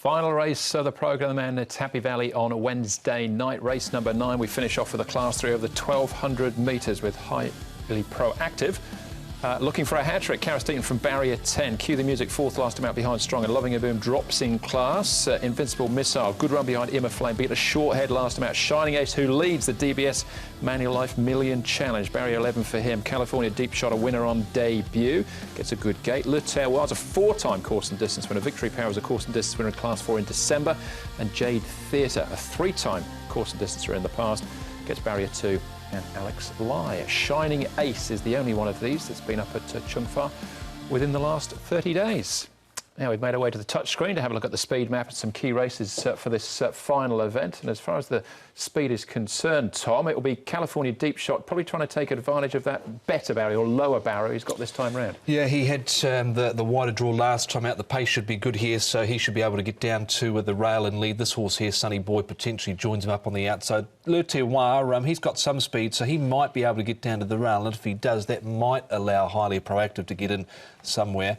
Final race of the programme, and it's Happy Valley on Wednesday night. Race number 9. We finish off with a Class 3 over the 1,200 metres with Highly Proactive. Looking for a hat-trick, Cara from barrier 10. Cue the music, fourth last time out behind Strong, and Loving a Boom drops in class. Invincible Missile, good run behind Emma Flame, beat a short head last time out. Shining Ace, who leads the DBS Manual Life Million Challenge. Barrier 11 for him. California Deep Shot, a winner on debut. Gets a good gate. Le Terroir's a 4-time course and distance winner. Victory Power is a course and distance winner in Class 4 in December. And Jade Theatre, a 3-time course and distance winner in the past, gets barrier 2. And Alex Lai. Shining Ace is the only one of these that's been up at Chung Fa within the last 30 days. Now we've made our way to the touchscreen to have a look at the speed map and some key races for this final event. And as far as the speed is concerned, Tom, it will be California Deep Shot, probably trying to take advantage of that better barrier or lower barrier he's got this time round. Yeah, he had the wider draw last time out. The pace should be good here, so he should be able to get down to the rail and lead. This horse here, Sunny Boy, potentially joins him up on the outside. Le Terroir, he's got some speed, so he might be able to get down to the rail, and if he does, that might allow Highly Proactive to get in somewhere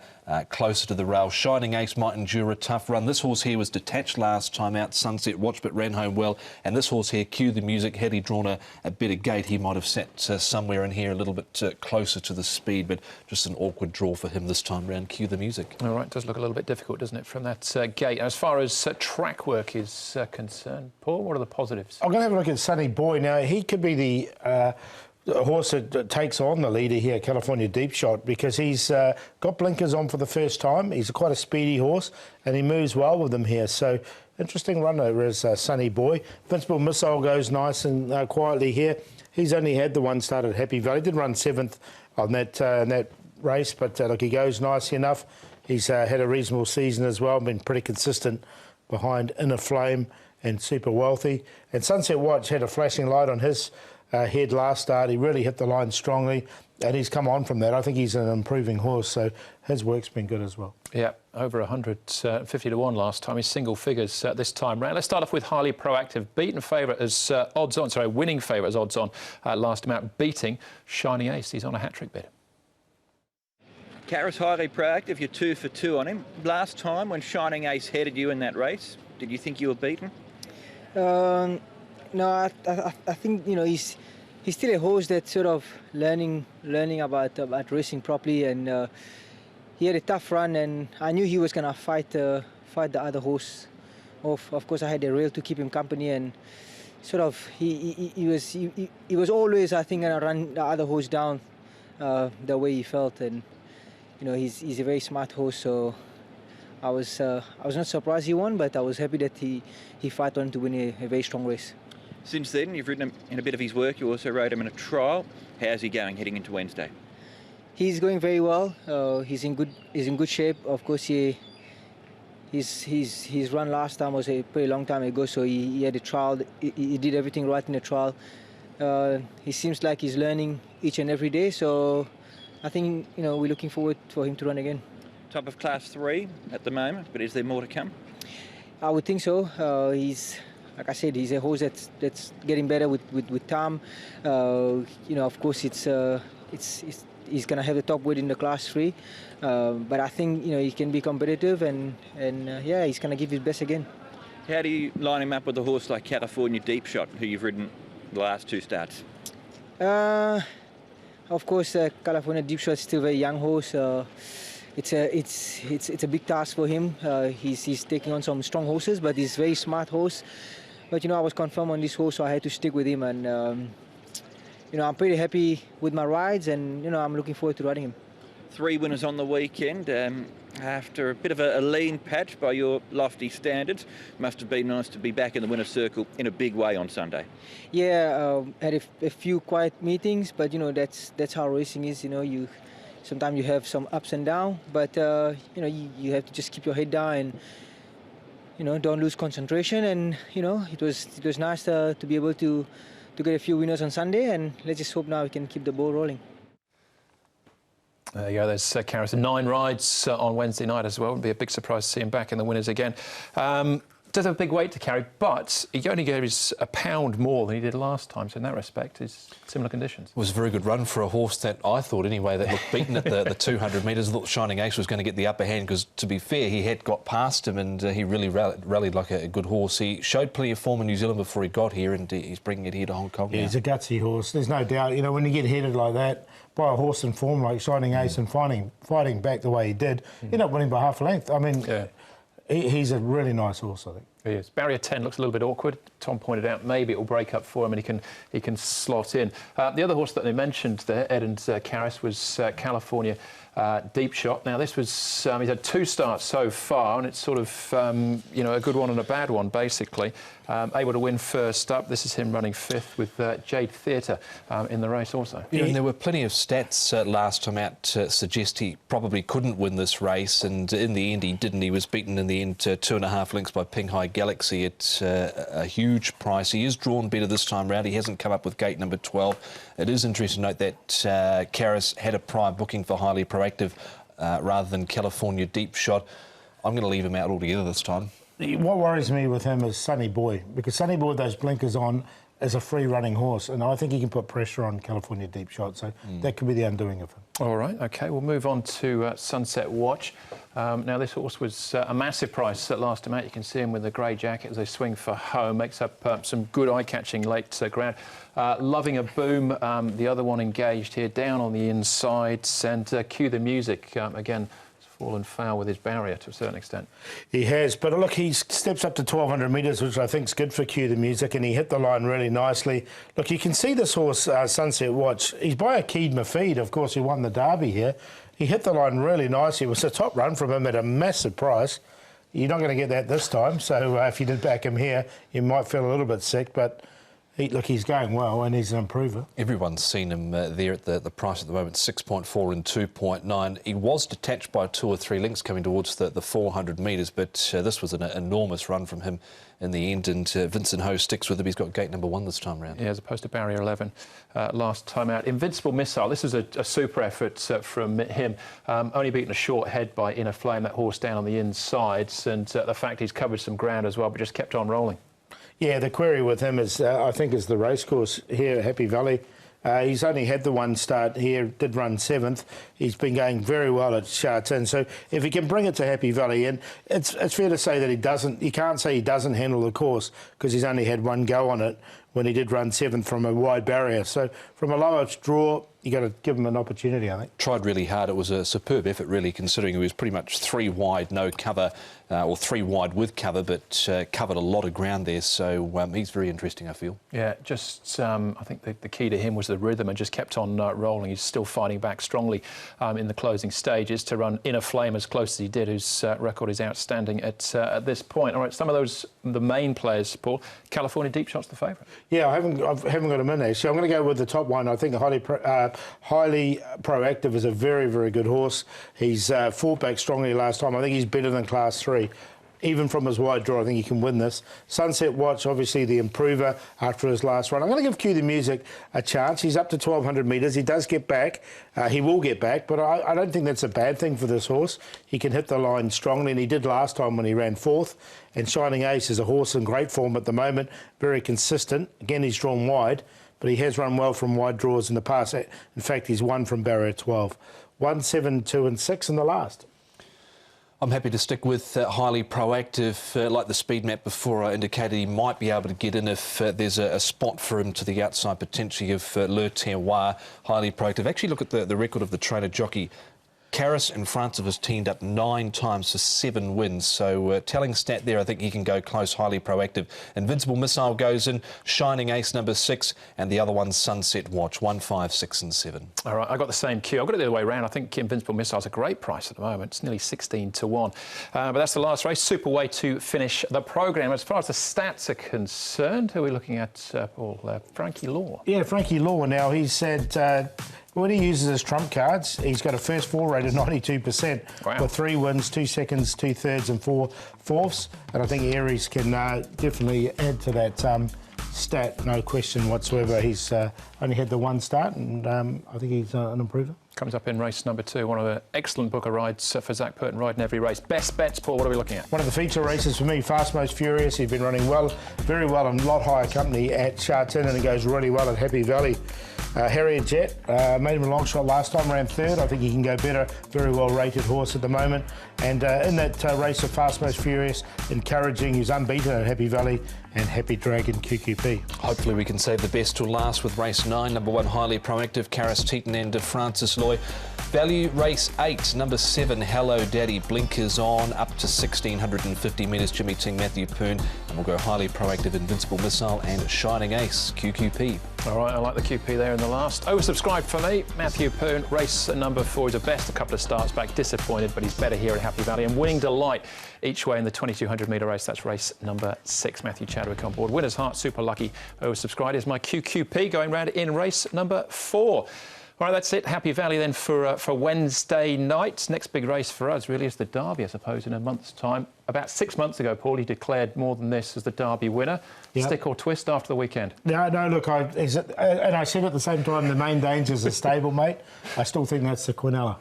closer to the rail. Shining Ace might endure a tough run. This horse here was detached last time out, Sunset Watch, but ran home well. And this horse here, Cue the Music, had he drawn a better gate, he might have sat somewhere in here a little bit closer to the speed, but just an awkward draw for him this time round. Cue the Music. All right, does look a little bit difficult, doesn't it, from that gate. As far as track work is concerned, Paul, what are the positives? I'm going to have a look at Sunny Boy. Now, he could be the horse that takes on the leader here, California Deep Shot, because he's got blinkers on for the first time. He's quite a speedy horse, and he moves well with them here. So, interesting runner is Sunny Boy. Invincible Missile goes nice and quietly here. He's only had the one start at Happy Valley. He did run 7th on that race, but look, he goes nice enough. He's had a reasonable season as well, been pretty consistent behind Inner Flame and Super Wealthy. And Sunset Watch had a flashing light on his head last start. He really hit the line strongly, and he's come on from that. I think he's an improving horse, so his work's been good as well. Yeah, over 150 to 1 last time. He's single figures this time round. Let's start off with Highly Proactive. Beaten favourite as odds on, sorry, winning favourite as odds on last time out, beating Shining Ace. He's on a hat-trick bid. Cara's Highly Proactive, you're 2 for 2 on him. Last time when Shining Ace headed you in that race, did you think you were beaten? No, I think, you know, he's still a horse that's sort of learning about racing properly, and he had a tough run, and I knew he was going to fight the other horse off. Of course, I had a rail to keep him company, and sort of he was always, I think, going to run the other horse down the way he felt, and you know, he's a very smart horse, so I was not surprised he won, but I was happy that he fought on to win a very strong race. Since then, you've ridden him in a bit of his work. You also rode him in a trial. How's he going heading into Wednesday? He's going very well. He's in good shape. Of course, his run last time was a pretty long time ago, so he had a trial. He did everything right in the trial. He seems like he's learning each and every day. So I think, you know, we're looking forward for him to run again. Top of Class 3 at the moment, but is there more to come? I would think so. Like I said, he's a horse that's getting better with time. You know, of course, he's going to have the top weight in the Class 3, but I think, you know, he can be competitive, and yeah, he's going to give his best again. How do you line him up with a horse like California Deep Shot, who you've ridden the last 2 starts? Of course, California Deep Shot is still a very young horse. It's a big task for him. He's taking on some strong horses, but he's a very smart horse. But, you know, I was confirmed on this horse, so I had to stick with him. And, you know, I'm pretty happy with my rides, and, you know, I'm looking forward to riding him. 3 winners on the weekend. After a bit of a lean patch by your lofty standards, must have been nice to be back in the winner's circle in a big way on Sunday. Yeah, had a few quiet meetings, but, you know, that's how racing is. You know, sometimes you have some ups and downs, but, you know, you have to just keep your head down and, you know, don't lose concentration. And, you know, it was nice to be able to get a few winners on Sunday, and let's just hope now we can keep the ball rolling. There you go, there's Cara. 9 rides on Wednesday night as well. It'd be a big surprise to see him back in the winners again. does have a big weight to carry, but he only carries a pound more than he did last time. So in that respect, it's similar conditions. It was a very good run for a horse that I thought, anyway, that looked beaten at the 200 metres. I thought Shining Ace was going to get the upper hand because, to be fair, he had got past him and he really rallied like a good horse. He showed plenty of form in New Zealand before he got here, and he's bringing it here to Hong Kong now. He's a gutsy horse. There's no doubt. You know, when you get headed like that by a horse in form like Shining Ace and fighting back the way he did, you end up winning by half a length. I mean, he's a really nice horse, I think. He is. Barrier 10 looks a little bit awkward. Tom pointed out maybe it will break up for him and he can slot in. The other horse that they mentioned there, Ed and Karras, was California Deep Shot. Now, this was, he's had 2 starts so far, and it's sort of, you know, a good one and a bad one, basically. Able to win first up. This is him running 5th with Jade Theatre in the race also. Yeah, and there were plenty of stats last time out to suggest he probably couldn't win this race, and in the end he didn't. He was beaten in the end 2.5 lengths by Pinghai Galaxy at a huge price. He is drawn better this time round. He hasn't come up with gate number 12. It is interesting to note that Karras had a prior booking for Highly Proactive rather than California Deep Shot. I'm going to leave him out altogether this time. What worries me with him is Sunny Boy, because Sunny Boy with those blinkers on is a free-running horse, and I think he can put pressure on California Deep Shot, so that could be the undoing of him. All right, OK, we'll move on to Sunset Watch. Now, this horse was a massive price at last time out. You can see him with the grey jacket as they swing for home. Makes up some good eye-catching late ground. Loving a Boom, the other one engaged here, down on the inside, and cue the music again. Fallen foul with his barrier to a certain extent. He has, but look, he steps up to 1,200 metres, which I think is good for Cue the Music, and he hit the line really nicely. Look, you can see this horse, Sunset Watch. He's by Akeed Mafid, of course, he won the Derby here. He hit the line really nicely. It was a top run from him at a massive price. You're not going to get that this time, so if you did back him here, you might feel a little bit sick, but look, he's going well and he's an improver. Everyone's seen him there at the price at the moment, 6.4 and 2.9. He was detached by 2 or 3 lengths coming towards the 400 metres, but this was an enormous run from him in the end, and Vincent Ho sticks with him. He's got gate number 1 this time round. Yeah, as opposed to barrier 11 last time out. Invincible Missile, this is a super effort from him. Only beaten a short head by Inner Flame, that horse down on the insides, and the fact he's covered some ground as well, but just kept on rolling. Yeah, the query with him is, I think, is the racecourse here at Happy Valley. He's only had the 1 start here, did run 7th. He's been going very well at Sha Tin. So if he can bring it to Happy Valley, and it's fair to say that he doesn't, you can't say he doesn't handle the course because he's only had 1 go on it when he did run 7th from a wide barrier. So from a lower draw, you got to give him an opportunity, I think. Tried really hard. It was a superb effort, really, considering he was pretty much 3 wide, no cover, or 3 wide with cover, but covered a lot of ground there. So he's very interesting, I feel. Yeah, just I think the key to him was the rhythm and just kept on rolling. He's still fighting back strongly in the closing stages to run Inner Flame as close as he did, whose record is outstanding at this point. All right, some of those, the main players, Paul. California Deep Shot's the favourite. Yeah, I haven't got him in there. So I'm going to go with the top one. I think Highly Proactive is a very, very good horse. He's fought back strongly last time. I think he's better than Class 3. Even from his wide draw, I think he can win this. Sunset Watch, obviously the improver after his last run. I'm going to give Cue the Music a chance. He's up to 1,200 metres. He does get back. He will get back, but I don't think that's a bad thing for this horse. He can hit the line strongly, and he did last time when he ran 4th. And Shining Ace is a horse in great form at the moment, very consistent. Again, he's drawn wide, but he has run well from wide draws in the past. In fact, he's won from barrier 12. 1, 7, 2 and 6 in the last. I'm happy to stick with Highly Proactive. Like the speed map before, I indicated he might be able to get in if there's a spot for him to the outside, potentially, of Le Terroir. Highly Proactive. Actually, look at the record of the trainer jockey. Karras and Francis has teamed up 9 times for 7 wins. So telling stat there, I think he can go close. Highly Proactive. Invincible Missile goes in. Shining Ace number 6, and the other one's Sunset Watch, 1, 5, 6 and 7. All right, I got the same cue. I've got it the other way around. I think Invincible Missile's a great price at the moment. It's nearly 16 to 1. But that's the last race. Super way to finish the programme. As far as the stats are concerned, who are we looking at, Paul? Frankie Law. Yeah, Frankie Law. Now, he said when he uses his trump cards, he's got a first 4 rate of 92%. Wow. With 3 wins, 2 seconds, 2 thirds and 4 fourths. And I think Aries can definitely add to that stat, no question whatsoever. He's only had the 1 start, and I think he's an improver. Comes up in race number 2, one of an excellent book of rides for Zach Purton riding every race. Best bets, Paul, what are we looking at? One of the feature races for me, Fast Most Furious. He's been running well, very well in a lot higher company at Charlton, and he goes really well at Happy Valley. Harriet Jet, made him a long shot last time, ran 3rd. I think he can go better. Very well rated horse at the moment. And in that race of Fast Most Furious, encouraging, he's unbeaten at Happy Valley and Happy Dragon QQP. Hopefully we can save the best till last with race 9, number 1, Highly Proactive, Karis Teton and Francis Loy. Value race 8, number 7, Hello Daddy, blinkers on, up to 1,650 metres, Jimmy Ting, Matthew Poon, and we'll go Highly Proactive, Invincible Missile and Shining Ace, QQP. All right, I like the QP there in the last. Oversubscribed for me, Matthew Poon, race number 4. He's a best, a couple of starts back, disappointed, but he's better here at Happy Valley and winning delight each way in the 2,200 metre race. That's race number 6, Matthew Chadwick on board. Winner's Heart, super lucky. Oversubscribed is my QQP going round in race number 4. All right, that's it. Happy Valley then for Wednesday night. Next big race for us really is the Derby, I suppose, in a month's time. About 6 months ago, Paul, he declared more than this as the Derby winner. Yep. Stick or twist after the weekend? No, look, and I said at the same time, the main danger is a stablemate. I still think that's the Quinella.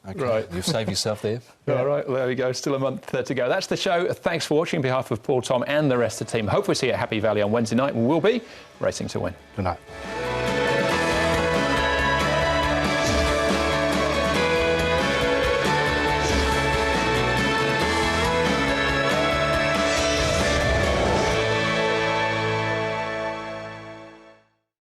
Okay. Right. You've saved yourself there. Yeah. All right, well, there we go. Still a month to go. That's the show. Thanks for watching on behalf of Paul, Tom and the rest of the team. Hope we'll see you at Happy Valley on Wednesday night. We will be racing to win. Good night.